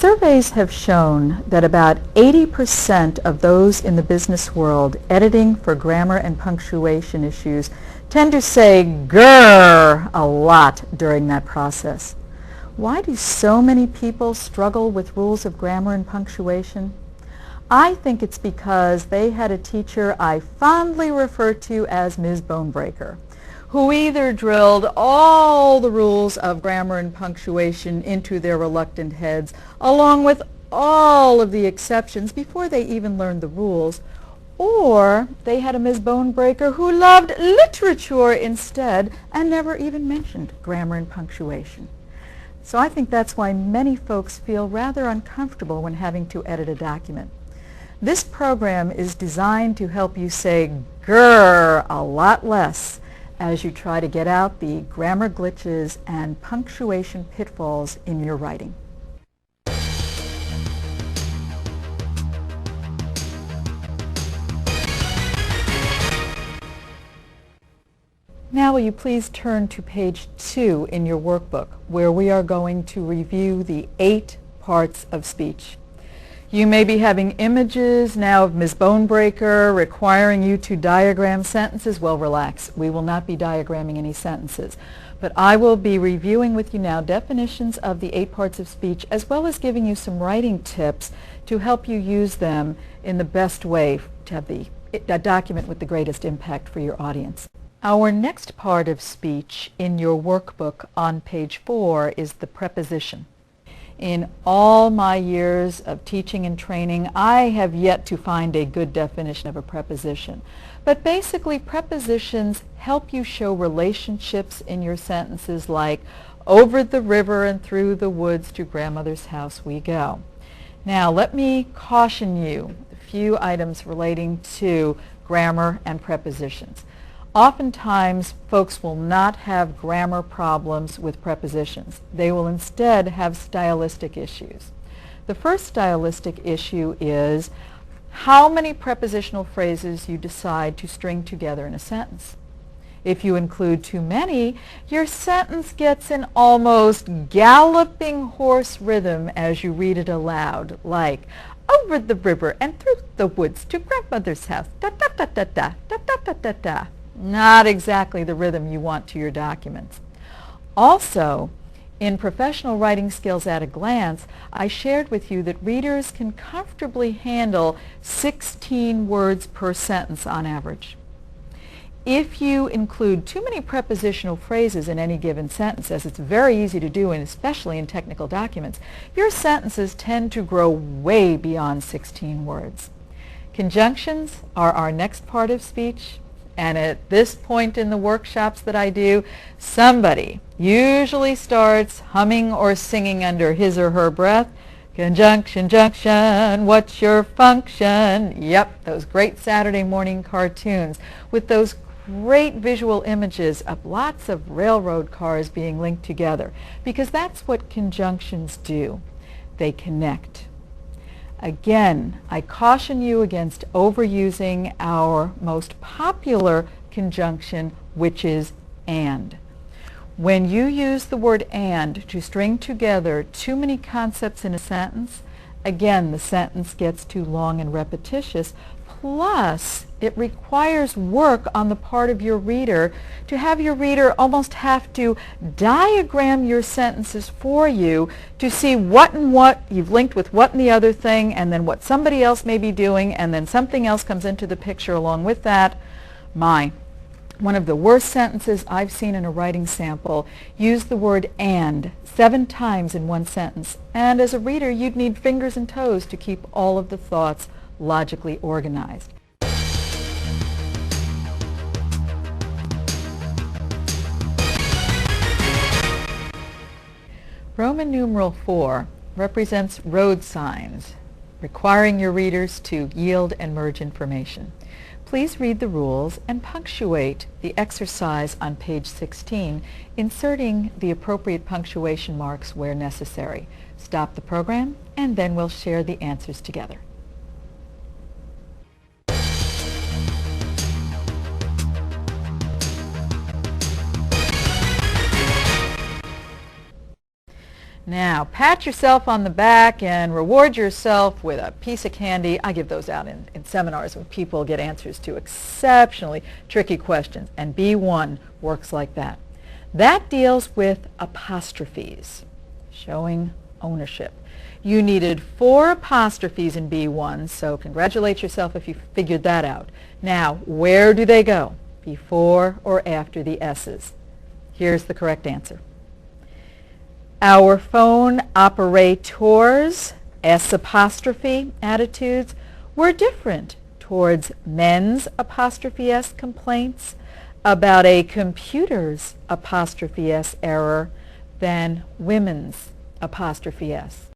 Surveys have shown that about 80% of those in the business world editing for grammar and punctuation issues tend to say grrr a lot during that process. Why do so many people struggle with rules of grammar and punctuation? I think it's because they had a teacher I fondly refer to as Ms. Bonebreaker, who either drilled all the rules of grammar and punctuation into their reluctant heads, along with all of the exceptions before they even learned the rules, or they had a Ms. Bonebreaker who loved literature instead and never even mentioned grammar and punctuation. So I think that's why many folks feel rather uncomfortable when having to edit a document. This program is designed to help you say grrr a lot less as you try to get out the grammar glitches and punctuation pitfalls in your writing. Now will you please turn to page 2 in your workbook, where we are going to review the 8 parts of speech. You may be having images now of Ms. Bonebreaker requiring you to diagram sentences. Well, relax. We will not be diagramming any sentences. But I will be reviewing with you now definitions of the 8 parts of speech, as well as giving you some writing tips to help you use them in the best way to have a document with the greatest impact for your audience. Our next part of speech in your workbook on page 4 is the preposition. In all my years of teaching and training, I have yet to find a good definition of a preposition. But basically, prepositions help you show relationships in your sentences like, over the river and through the woods to grandmother's house we go. Now, let me caution you a few items relating to grammar and prepositions. Oftentimes, folks will not have grammar problems with prepositions. They will instead have stylistic issues. The first stylistic issue is how many prepositional phrases you decide to string together in a sentence. If you include too many, your sentence gets an almost galloping horse rhythm as you read it aloud, like, over the river and through the woods to grandmother's house, da-da-da-da-da, da-da-da-da-da. Not exactly the rhythm you want to your documents. Also, in Professional Writing Skills at a Glance, I shared with you that readers can comfortably handle 16 words per sentence on average. If you include too many prepositional phrases in any given sentence, as it's very easy to do, and especially in technical documents, your sentences tend to grow way beyond 16 words. Conjunctions are our next part of speech. And at this point in the workshops that I do, somebody usually starts humming or singing under his or her breath, conjunction, junction, what's your function? Yep, those great Saturday morning cartoons with those great visual images of lots of railroad cars being linked together, because that's what conjunctions do. They connect. Again, I caution you against overusing our most popular conjunction, which is and. When you use the word and to string together too many concepts in a sentence, again, the sentence gets too long and repetitious. Plus, it requires work on the part of your reader to have your reader almost have to diagram your sentences for you to see what and what you've linked with what and the other thing, and then what somebody else may be doing, and then something else comes into the picture along with that. One of the worst sentences I've seen in a writing sample used the word and 7 times in one sentence, and as a reader you'd need fingers and toes to keep all of the thoughts logically organized. Roman numeral 4 represents road signs, requiring your readers to yield and merge information. Please read the rules and punctuate the exercise on page 16, inserting the appropriate punctuation marks where necessary. Stop the program, and then we'll share the answers together. Now, pat yourself on the back and reward yourself with a piece of candy. I give those out in seminars when people get answers to exceptionally tricky questions, and B1 works like that. That deals with apostrophes, showing ownership. You needed 4 apostrophes in B1, so congratulate yourself if you figured that out. Now, where do they go? Before or after the S's? Here's the correct answer. Our phone operators' S apostrophe attitudes were different towards men's apostrophe S complaints about a computer's apostrophe S error than women's apostrophe S.